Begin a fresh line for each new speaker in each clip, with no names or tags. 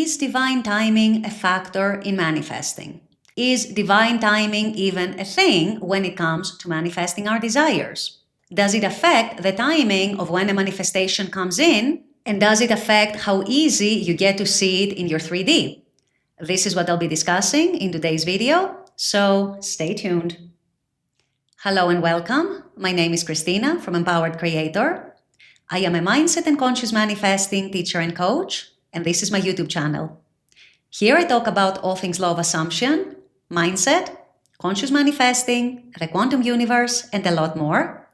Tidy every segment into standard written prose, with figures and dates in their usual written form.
Is divine timing a factor in manifesting? Is divine timing even a thing when it comes to manifesting our desires? Does it affect the timing of when a manifestation comes in? And does it affect how easy you get to see it in your 3D? This is what I'll be discussing in today's video, so stay tuned. Hello and welcome. My name is Christina from Empowered Creator. I am a mindset and conscious manifesting teacher and coach, and this is my YouTube channel. Here I talk about all things law of assumption, mindset, conscious manifesting, the quantum universe, and a lot more.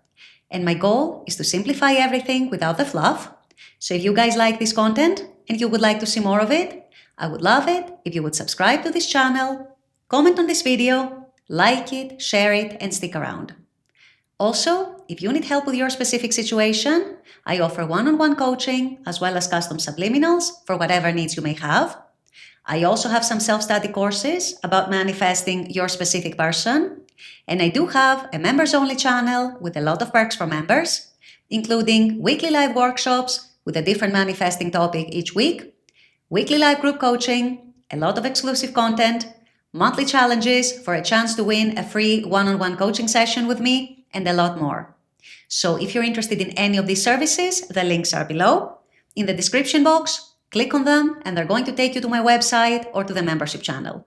And my goal is to simplify everything without the fluff. So if you guys like this content and you would like to see more of it, I would love it if you would subscribe to this channel, comment on this video, like it, share it, and stick around. Also, if you need help with your specific situation, I offer one-on-one coaching as well as custom subliminals for whatever needs you may have. I also have some self-study courses about manifesting your specific person. And I do have a members-only channel with a lot of perks for members, including weekly live workshops with a different manifesting topic each week, weekly live group coaching, a lot of exclusive content, monthly challenges for a chance to win a free one-on-one coaching session with me, and a lot more. So if you're interested in any of these services, the links are below. In the description box, click on them and they're going to take you to my website or to the membership channel.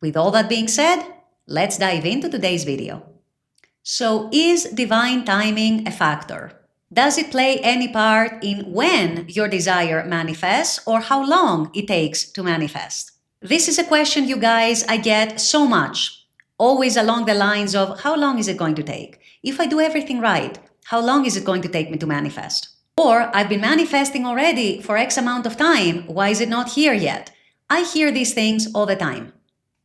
With all that being said, let's dive into today's video. So is divine timing a factor? Does it play any part in when your desire manifests or how long it takes to manifest? This is a question, you guys, I get so much. Always along the lines of how long is it going to take? If I do everything right, how long is it going to take me to manifest? Or I've been manifesting already for X amount of time, why is it not here yet? I hear these things all the time.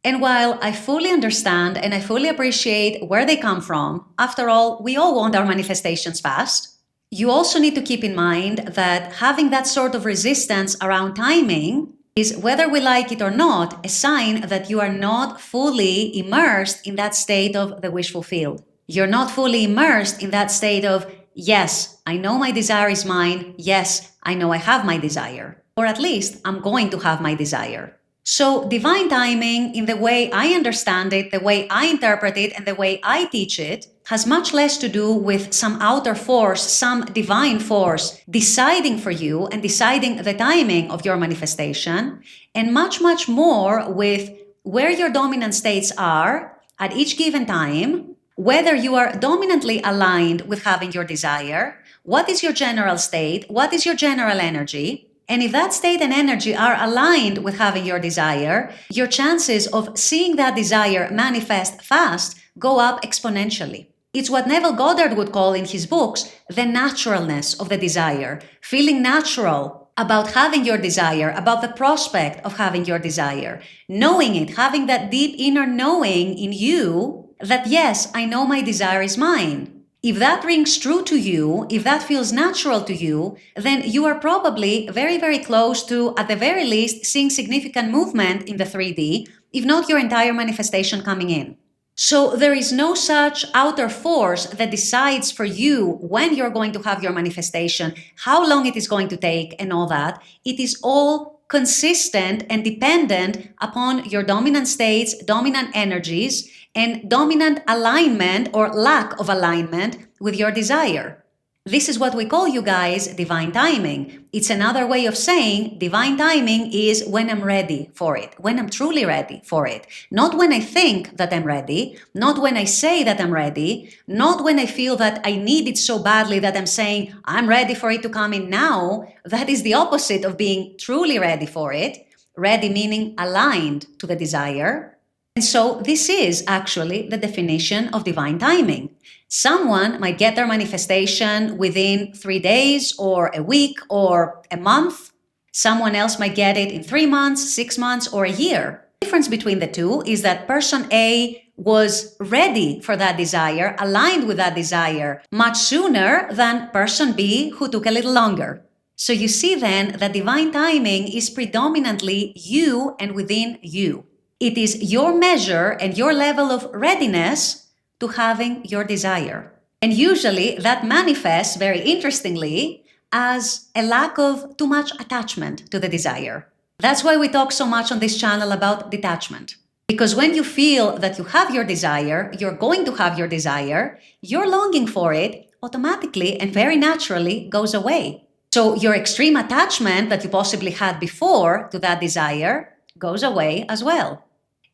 And while I fully understand and I fully appreciate where they come from, after all, we all want our manifestations fast, you also need to keep in mind that having that sort of resistance around timing is, whether we like it or not, a sign that you are not fully immersed in that state of the wish fulfilled. You're not fully immersed in that state of, yes, I know my desire is mine. Yes, I know I have my desire. Or at least I'm going to have my desire. So divine timing, in the way I understand it, the way I interpret it, and the way I teach it, has much less to do with some outer force, some divine force deciding for you and deciding the timing of your manifestation, and much, much more with where your dominant states are at each given time, whether you are dominantly aligned with having your desire, what is your general state, what is your general energy, and if that state and energy are aligned with having your desire, your chances of seeing that desire manifest fast go up exponentially. It's what Neville Goddard would call in his books the naturalness of the desire, feeling natural about having your desire, about the prospect of having your desire, knowing it, having that deep inner knowing in you that, yes, I know my desire is mine. If that rings true to you, if that feels natural to you, then you are probably very, very close to, at the very least, seeing significant movement in the 3D, if not your entire manifestation coming in. So there is no such outer force that decides for you when you're going to have your manifestation, how long it is going to take, and all that. It is all consistent and dependent upon your dominant states, dominant energies, and dominant alignment or lack of alignment with your desire. This is what we call, you guys, divine timing. It's another way of saying divine timing is when I'm ready for it, when I'm truly ready for it. Not when I think that I'm ready, not when I say that I'm ready, not when I feel that I need it so badly that I'm saying I'm ready for it to come in now. That is the opposite of being truly ready for it. Ready meaning aligned to the desire. And so this is actually the definition of divine timing. Someone might get their manifestation within 3 days or a week or a month. Someone else might get it in 3 months, 6 months, or a year. The difference between the two is that person A was ready for that desire, aligned with that desire much sooner than person B, who took a little longer. So you see then that divine timing is predominantly you and within you. It is your measure and your level of readiness to having your desire. And usually that manifests, very interestingly, as a lack of too much attachment to the desire. That's why we talk so much on this channel about detachment. Because when you feel that you have your desire, you're going to have your desire, your longing for it automatically and very naturally goes away. So your extreme attachment that you possibly had before to that desire goes away as well.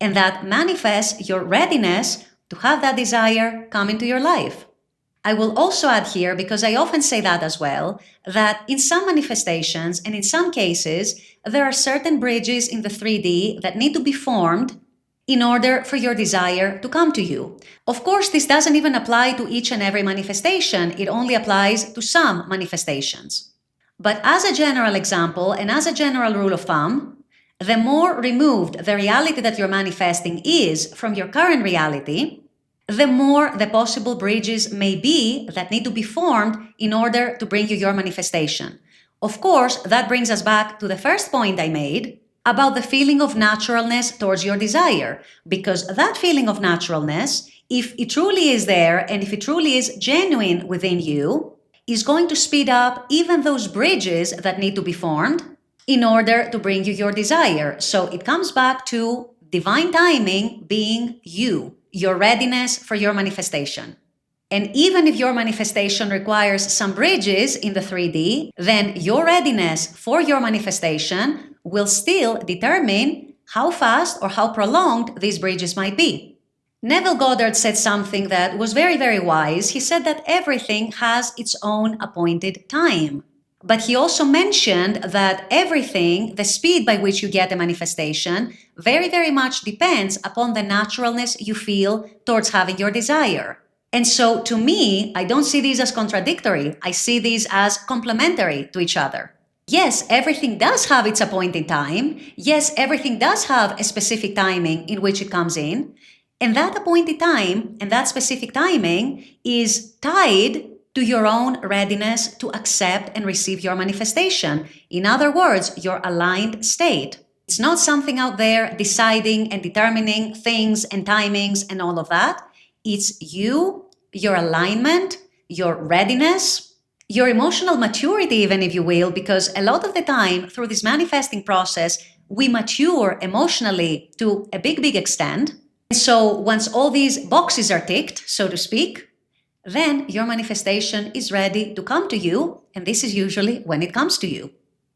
And that manifests your readiness to have that desire come into your life. I will also add here, because I often say that as well, that in some manifestations and in some cases, there are certain bridges in the 3D that need to be formed in order for your desire to come to you. Of course, this doesn't even apply to each and every manifestation. It only applies to some manifestations. But as a general example and as a general rule of thumb, the more removed the reality that you're manifesting is from your current reality, the more the possible bridges may be that need to be formed in order to bring you your manifestation. Of course, that brings us back to the first point I made about the feeling of naturalness towards your desire, because that feeling of naturalness, if it truly is there and if it truly is genuine within you, is going to speed up even those bridges that need to be formed in order to bring you your desire. So it comes back to divine timing being you, your readiness for your manifestation. And even if your manifestation requires some bridges in the 3D, then your readiness for your manifestation will still determine how fast or how prolonged these bridges might be. Neville Goddard said something that was very, very wise. He said that everything has its own appointed time. But he also mentioned that everything, the speed by which you get a manifestation, very, very much depends upon the naturalness you feel towards having your desire. And so to me, I don't see these as contradictory. I see these as complementary to each other. Yes, everything does have its appointed time. Yes, everything does have a specific timing in which it comes in. And that appointed time and that specific timing is tied to your own readiness to accept and receive your manifestation. In other words, your aligned state. It's not something out there deciding and determining things and timings and all of that. It's you, your alignment, your readiness, your emotional maturity, even if you will, because a lot of the time through this manifesting process, we mature emotionally to a big, big extent. And so once all these boxes are ticked, so to speak, then your manifestation is ready to come to you, and this is usually when it comes to you.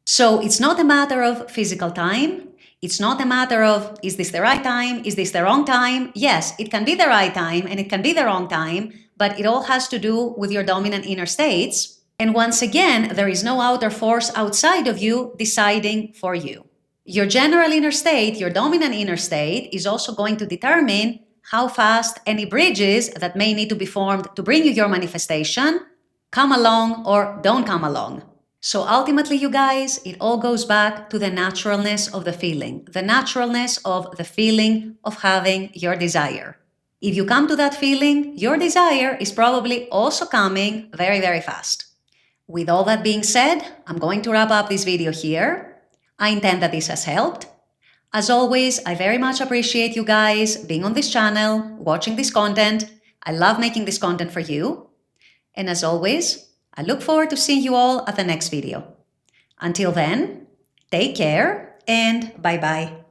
So it's not a matter of physical time. It's not a matter of, is this the right time? Is this the wrong time? Yes, it can be the right time and it can be the wrong time, but it all has to do with your dominant inner states. And once again, there is no outer force outside of you deciding for you. Your general inner state, your dominant inner state, is also going to determine how fast any bridges that may need to be formed to bring you your manifestation come along or don't come along. So ultimately, you guys, it all goes back to the naturalness of the feeling of having your desire. If you come to that feeling, your desire is probably also coming very, very fast. With all that being said, I'm going to wrap up this video here. I intend that this has helped. As always, I very much appreciate you guys being on this channel, watching this content. I love making this content for you. And as always, I look forward to seeing you all at the next video. Until then, take care and bye-bye.